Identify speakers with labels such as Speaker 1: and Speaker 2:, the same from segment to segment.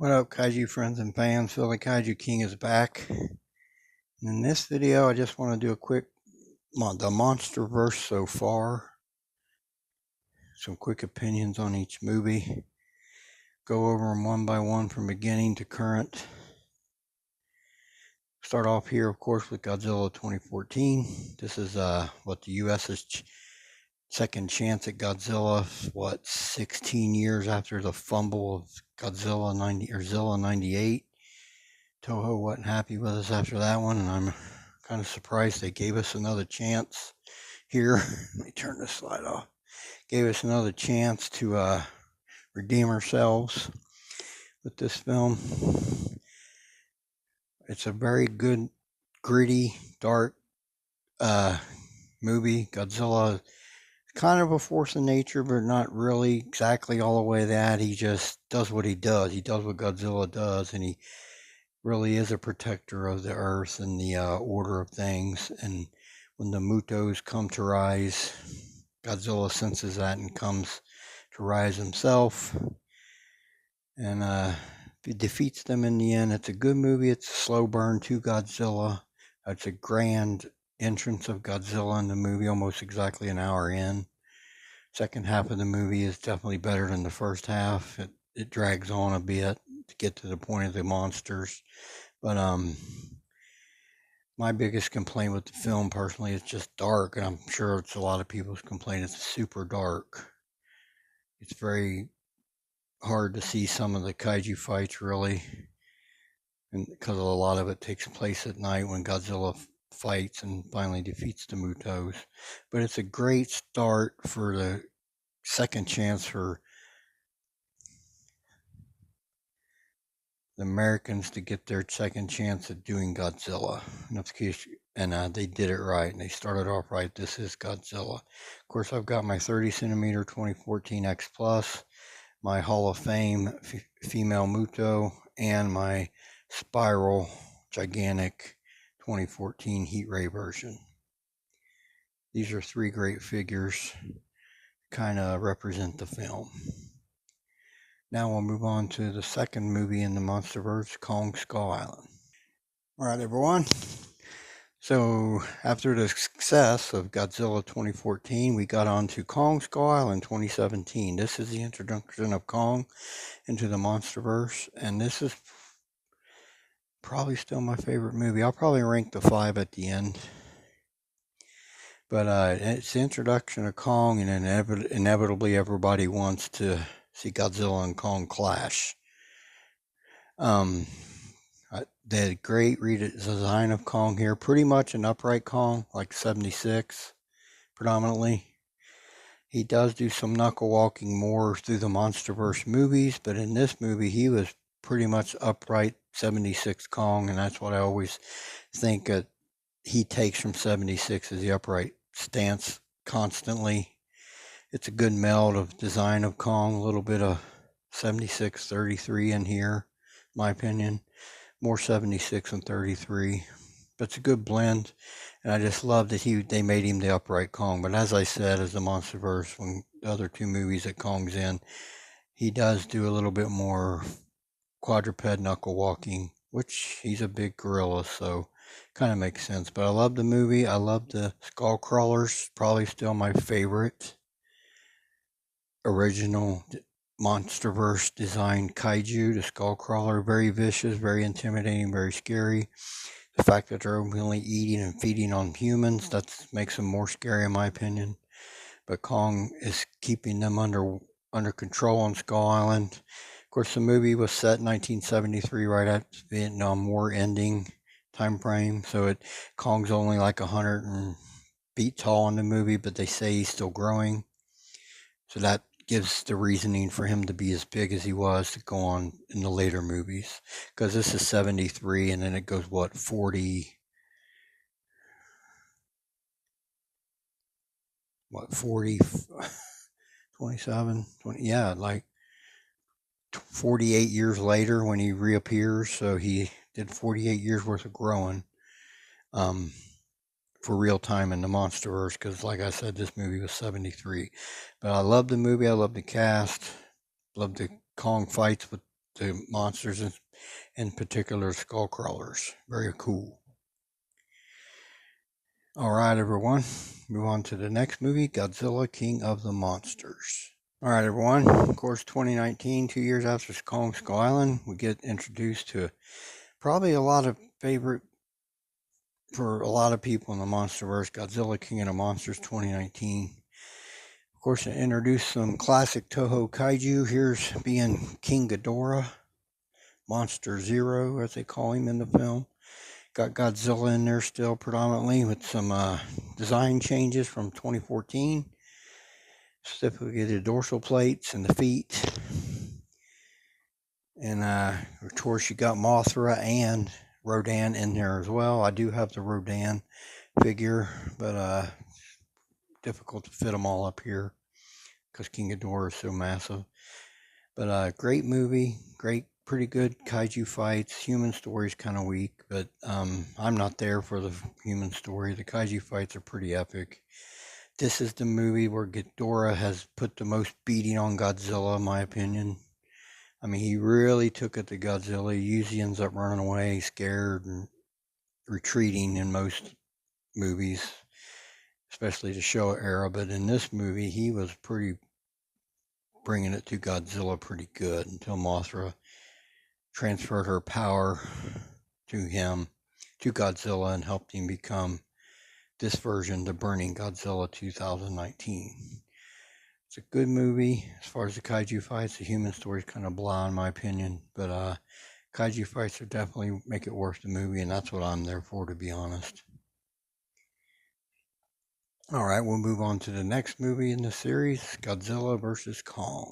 Speaker 1: What up, Kaiju friends and fans? Philly Kaiju King is back. And in this video, I just want to do a quick the Monsterverse so far. Some quick opinions on each movie. Go over them one by one from beginning to current. Start off here, of course, with Godzilla 2014. This is what the U.S.'s second chance at Godzilla. 16 years after the fumble of Godzilla 98. Toho wasn't happy with us after that one, and I'm kind of surprised they gave us another chance here. Let me turn this slide off. Gave us another chance to redeem ourselves with this film. It's a very good, gritty, dark movie. Godzilla is kind of a force of nature, but not really exactly all the way that. He just does what he does. He does what Godzilla does, and he really is a protector of the earth and the order of things. And when the Mutos come to rise, Godzilla senses that and comes to rise himself, and he defeats them in the end. It's a good movie. It's a slow burn to Godzilla. It's a grand entrance of Godzilla in the movie, almost exactly an hour in. Second half of the movie is definitely better than the first half. It drags on a bit to get to the point of the monsters. But my biggest complaint with the film personally is just dark, and I'm sure it's a lot of people's complaint. It's super dark. It's very hard to see some of the kaiju fights, really, and because a lot of it takes place at night when Godzilla fights and finally defeats the Mutos. But it's a great start for the second chance for the Americans to get their second chance at doing Godzilla. And they did it right, and they started off right. This is Godzilla. Of course, I've got my 30 centimeter 2014 X Plus, my Hall of Fame female Muto, and my Spiral gigantic 2014 Heat Ray version. These are three great figures, kind of represent the film. Now we'll move on to the second movie in the Monsterverse, Kong Skull Island. All right, everyone. So after the success of Godzilla 2014, we got on to Kong Skull Island 2017. This is the introduction of Kong into the Monsterverse, and this is probably still my favorite movie. I'll probably rank the 5 at the end. But it's the introduction of Kong, and inevitably everybody wants to see Godzilla and Kong clash. The great redesign of Kong here, pretty much an upright Kong, like 76, predominantly. He does do some knuckle walking more through the Monsterverse movies, but in this movie, he was pretty much upright 76 Kong, and that's what I always think that he takes from 76 is the upright stance constantly. It's a good meld of design of Kong, a little bit of 76, 33 in here, in my opinion. More 76 than 33, but it's a good blend, and I just love that they made him the upright Kong. But as I said, as the Monsterverse, when the other two movies that Kong's in, he does do a little bit more quadruped knuckle walking, which he's a big gorilla, so kind of makes sense. But I love the movie. I love the skull crawlers, probably still my favorite original Monsterverse designed kaiju, the Skullcrawler. Very vicious, very intimidating, very scary. The fact that they're openly eating and feeding on humans, that makes them more scary in my opinion. But Kong is keeping them under control on Skull Island. Of course, the movie was set in 1973, right at the Vietnam War ending time frame. So Kong's only like 100 feet tall in the movie, but they say he's still growing. So that gives the reasoning for him to be as big as he was to go on in the later movies, because this is 73 and then it goes 40 27 20, yeah, like 48 years later when he reappears. So he did 48 years worth of growing for real time in the Monsterverse, because like I said, this movie was 73. But I love the movie. I love the cast. Love the Kong fights with the monsters, in particular skull crawlers. Very cool. All right, everyone. Move on to the next movie, Godzilla, King of the Monsters. All right, everyone. Of course, 2019, 2 years after Kong Skull Island, we get introduced to probably a lot of favorite for a lot of people in the Monsterverse, Godzilla, King of the Monsters 2019. Of course, it introduced some classic Toho kaiju. Here's being King Ghidorah, Monster Zero, as they call him in the film. Got Godzilla in there still predominantly with some design changes from 2014. Specifically the dorsal plates and the feet. And of course you got Mothra and Rodan in there as well. I do have the Rodan figure, but difficult to fit them all up here because King Ghidorah is so massive. But great movie, pretty good kaiju fights. Human story's kind of weak, but I'm not there for the human story. The kaiju fights are pretty epic. This is the movie where Ghidorah has put the most beating on Godzilla, in my opinion. I mean, he really took it to Godzilla. He usually ends up running away, scared, and retreating in most movies, especially the Showa era. But in this movie, he was bringing it to Godzilla pretty good until Mothra transferred her power to him, to Godzilla, and helped him become this version, the Burning Godzilla 2019. It's a good movie as far as the kaiju fights. The human story is kind of blah in my opinion, but kaiju fights are definitely make it worth the movie, and that's what I'm there for, to be honest. All right, we'll move on to the next movie in the series, Godzilla vs. Kong.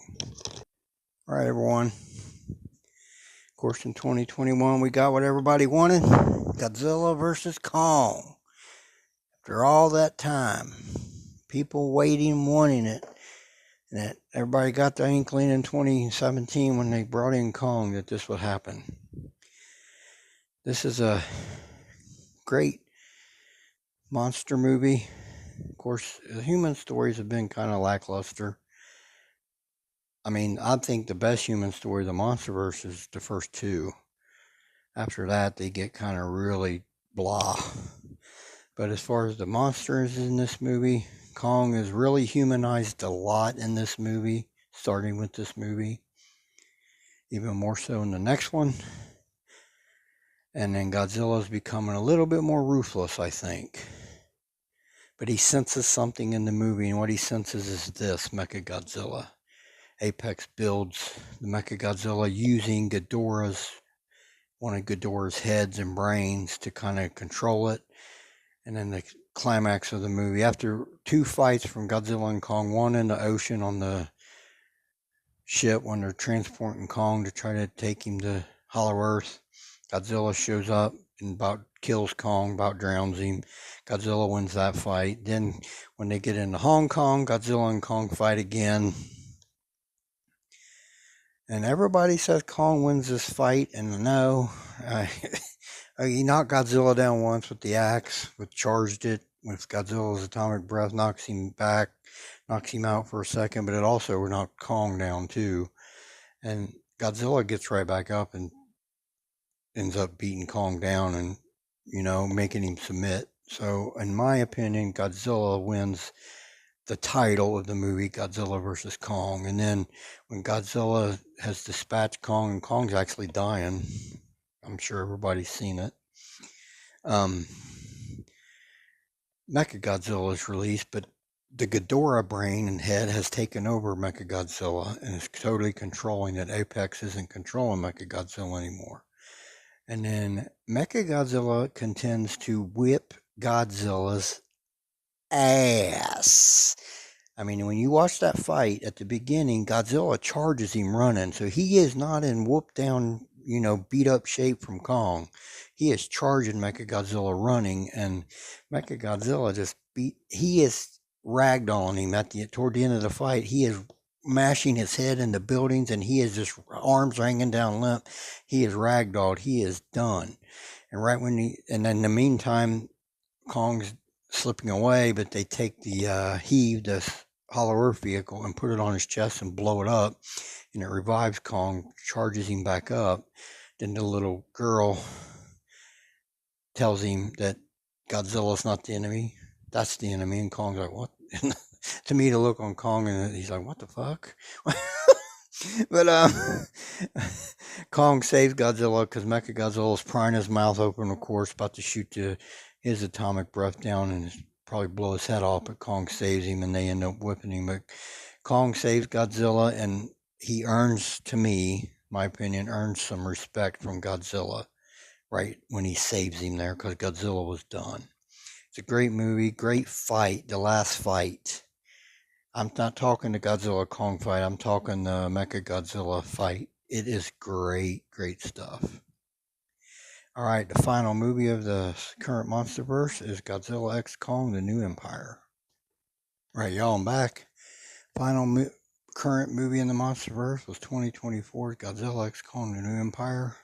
Speaker 1: All right, everyone. Of course, in 2021, we got what everybody wanted, Godzilla vs. Kong. After all that time, people waiting, wanting it, and that everybody got the inkling in 2017 when they brought in Kong that this would happen. This is a great monster movie. Of course, the human stories have been kind of lackluster. I mean, I think the best human story of the Monsterverse is the first two. After that, they get kind of really blah. But as far as the monsters in this movie, Kong is really humanized a lot in this movie, starting with this movie. Even more so in the next one. And then Godzilla's becoming a little bit more ruthless, I think. But he senses something in the movie, and what he senses is this, Mechagodzilla. Apex builds the Mechagodzilla using one of Ghidorah's heads and brains to kind of control it. And then the climax of the movie, after two fights from Godzilla and Kong, one in the ocean on the ship when they're transporting Kong to try to take him to Hollow Earth, Godzilla shows up and about kills Kong, about drowns him. Godzilla wins that fight. Then when they get into Hong Kong, Godzilla and Kong fight again. And everybody says Kong wins this fight, and no, he knocked Godzilla down once with the axe, charged it with Godzilla's atomic breath, knocks him back, knocks him out for a second, but it also knocked Kong down too. And Godzilla gets right back up and ends up beating Kong down and, making him submit. So in my opinion, Godzilla wins the title of the movie, Godzilla vs. Kong. And then when Godzilla has dispatched Kong, and Kong's actually dying, I'm sure everybody's seen it, Mechagodzilla is released, but the Ghidorah brain and head has taken over Mechagodzilla and is totally controlling it. Apex isn't controlling Mechagodzilla anymore. And then Mechagodzilla contends to whip Godzilla's ass. I mean, when you watch that fight at the beginning, Godzilla charges him running. So he is not in whoop down, beat up shape from Kong. He is charging Mechagodzilla running, and Mechagodzilla he is ragdolling him toward the end of the fight. He is mashing his head into buildings, and he is just arms hanging down limp. He is ragdolled. He is done. And and in the meantime, Kong's slipping away, but they take the heave, the Hollow Earth vehicle and put it on his chest and blow it up, and it revives Kong, charges him back up. Then the little girl tells him that Godzilla's not the enemy. That's the enemy. And Kong's like, what? To me, the look on Kong, and he's like, what the fuck? But Kong saves Godzilla because Mechagodzilla's prying his mouth open, of course, about to shoot his atomic breath down and probably blow his head off. But Kong saves him, and they end up whipping him. But Kong saves Godzilla, and he earns, to me, my opinion, earns some respect from Godzilla right when he saves him there, because Godzilla was done. It's a great movie, great fight, the last fight. I'm not talking the Godzilla Kong fight, I'm talking the Mecha Godzilla fight. It is great, great stuff. All right, the final movie of the current Monsterverse is Godzilla X Kong: The New Empire. Right, y'all, I'm back. Current movie in the Monsterverse was 2024's Godzilla X Kong: The New Empire.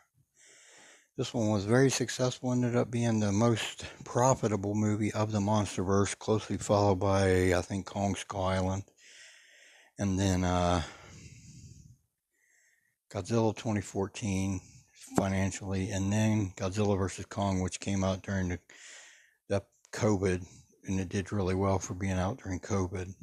Speaker 1: This one was very successful, ended up being the most profitable movie of the Monsterverse, closely followed by, I think, Kong Skull Island. And then Godzilla 2014 financially, and then Godzilla vs. Kong, which came out during the COVID, and it did really well for being out during COVID.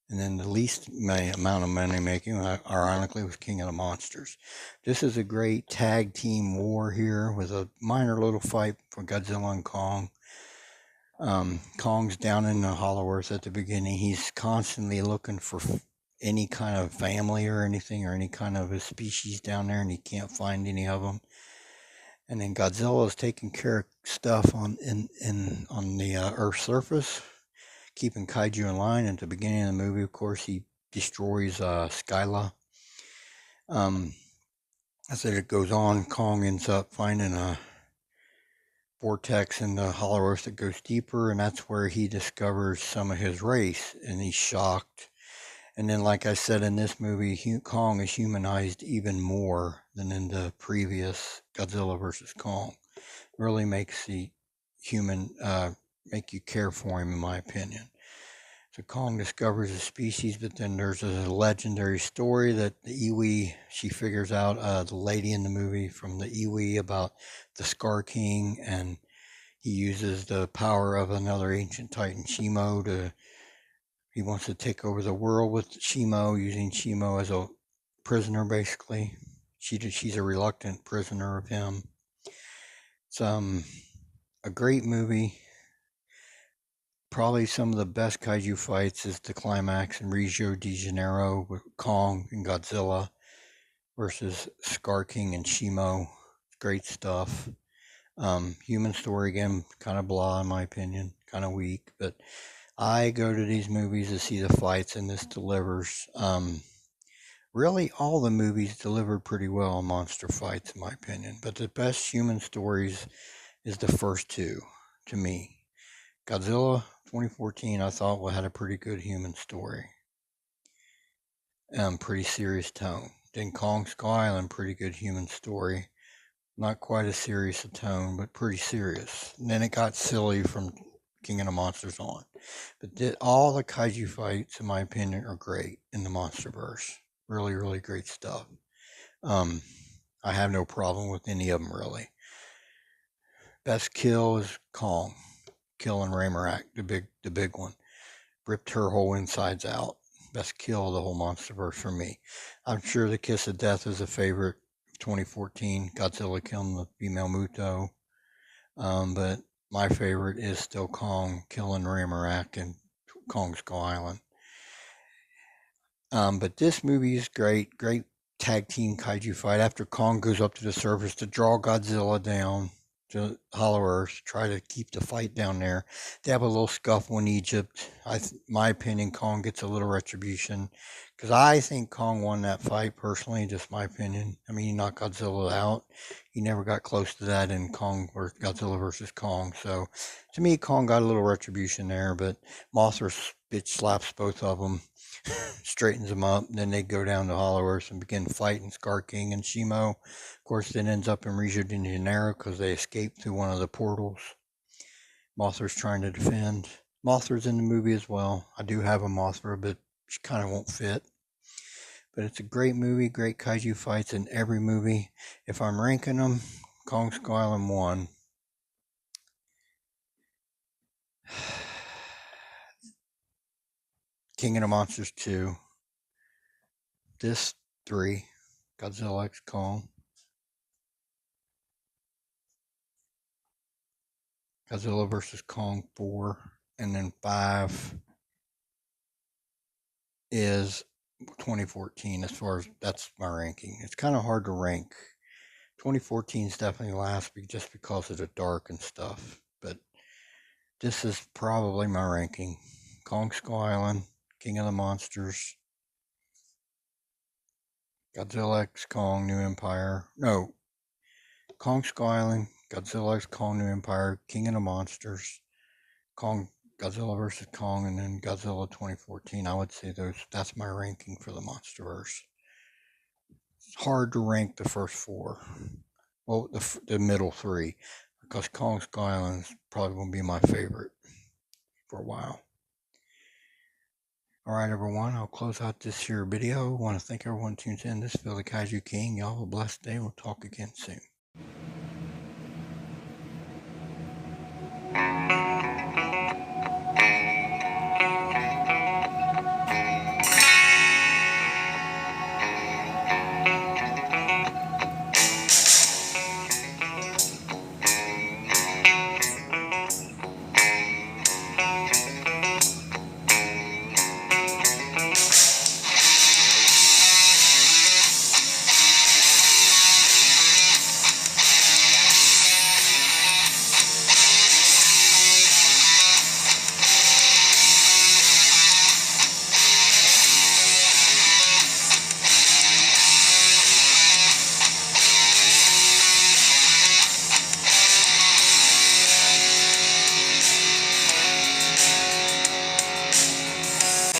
Speaker 1: And then the least amount of money making, ironically, was King of the Monsters. This is a great tag team war here with a minor little fight for Godzilla and Kong. Kong's down in the Hollow Earth at the beginning. He's constantly looking for any kind of family or anything, or any kind of a species down there, and he can't find any of them. And then Godzilla is taking care of stuff on the Earth's surface, keeping kaiju in line. At the beginning of the movie, of course, he destroys Skyla. As it goes on, Kong ends up finding a vortex in the Hollow Earth that goes deeper, and that's where he discovers some of his race, and he's shocked. And then, like I said, in this movie, Kong is humanized even more than in the previous Godzilla vs. Kong. Really makes the human, make you care for him, in my opinion. So Kong discovers a species, but then there's a legendary story that the Iwi, she figures out, the lady in the movie from the Iwi, about the Scar King, and he uses the power of another ancient titan, Shimo, he wants to take over the world with Shimo, using Shimo as a prisoner, basically. She's a reluctant prisoner of him. It's a great movie. Probably some of the best kaiju fights is the climax in Rio de Janeiro with Kong and Godzilla versus Scar King and Shimo. Great stuff. Human story, again, kind of blah in my opinion, kind of weak, but I go to these movies to see the fights, and this delivers. Really, all the movies delivered pretty well on monster fights, in my opinion. But the best human stories is the first two, to me. Godzilla 2014, I thought had a pretty good human story. Pretty serious tone. Then Kong Skull Island, pretty good human story. Not quite as serious a tone, but pretty serious. And then it got silly from King of the Monsters on. But all the kaiju fights, in my opinion, are great in the Monsterverse. Really, really great stuff. I have no problem with any of them, really. Best kill is Kong, killing Raymarak, the big one. Ripped her whole insides out. Best kill of the whole Monsterverse for me. I'm sure the Kiss of Death is a favorite of 2014. Godzilla killing the female Muto. But my favorite is still Kong killing Raymarak and Kong Skull Island. But this movie is great tag team kaiju fight. After Kong goes up to the surface to draw Godzilla down to Hollow Earth, try to keep the fight down there. They have a little scuffle in Egypt. My opinion, Kong gets a little retribution, because I think Kong won that fight personally. Just my opinion. I mean, he knocked Godzilla out. He never got close to that in Godzilla versus Kong. So, to me, Kong got a little retribution there. But Mothra bitch slaps both of them, straightens them up. And then they go down to Hollow Earth and begin fighting Scar King and Shimo. Of course, it ends up in Rio de Janeiro because they escaped through one of the portals Mothra's trying to defend. Mothra's in the movie as well. I do have a Mothra, but she kind of won't fit. But it's a great movie, great kaiju fights in every movie. If I'm ranking them, Kong Skull Island 1. King of the Monsters 2. This 3. Godzilla X Kong. Godzilla vs. Kong 4. And then 5 is 2014 as far as that's my ranking. It's kind of hard to rank. 2014 is definitely last just because of the dark and stuff. But this is probably my ranking. Kong Skull Island, King of the Monsters, Godzilla X Kong New Empire. No, Kong Skull Island, Godzilla X Kong New Empire, King of the Monsters, Godzilla vs. Kong, and then Godzilla 2014. I would say that's my ranking for the Monsterverse. It's hard to rank the first 4. Well, the middle 3, because Kong Skull Island is probably going to be my favorite for a while. Alright everyone, I'll close out this here video. I want to thank everyone who tunes in. This is Phil the Kaiju King. Y'all have a blessed day. We'll talk again soon.